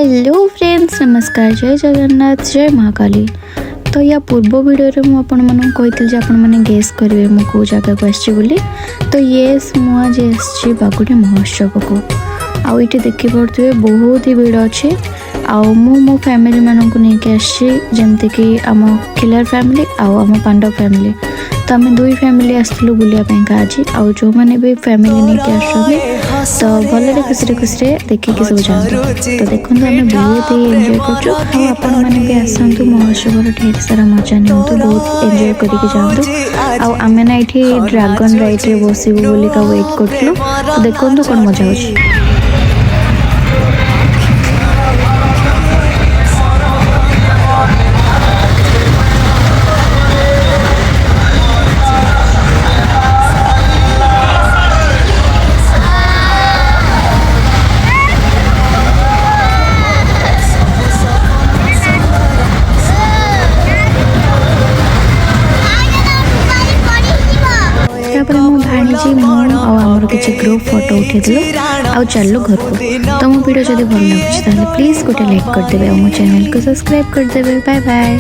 Hello friends, नमस्कार, जय जगन्नाथ, जय महाकाली। तो या पूर्व वीडियो में मुझे आपने गेस करेंगे मु कौ जगह को आसी बोली। तो येस मुझे आसी बागुड़ी महोत्सव को। आउ ये देखिपे बहुत ही भीड़ अच्छे। आउ मो फैमिली मानक नहीं आसी जमती आम किलर फैमिली आम पांडव फैमिली। तो आम दुई फैमिली आसलु बुलापाई आज आउ जो मैंने भी फैमिली नहीं आस तो भले खुशी खुशी देखिए सब जाते। तो देखो आम बहुत ही एंजॉय कर मैंने भी आसतु महोत्सव ढेर सारा मजा नि बहुत एंजॉय करके जातु। आम ना ये ड्रागन राइड रे बसबू बोलिका वेट करूँ। तो देखो कौन मजा हो। भाणीजी मुझे किसी ग्रुप फोटो उठेलु आउ चलु घर को। तो मो वीडियो जब भल लगे प्लीज गोटे लाइक करदे और मो चैनल को सब्सक्राइब करदे। Bye bye.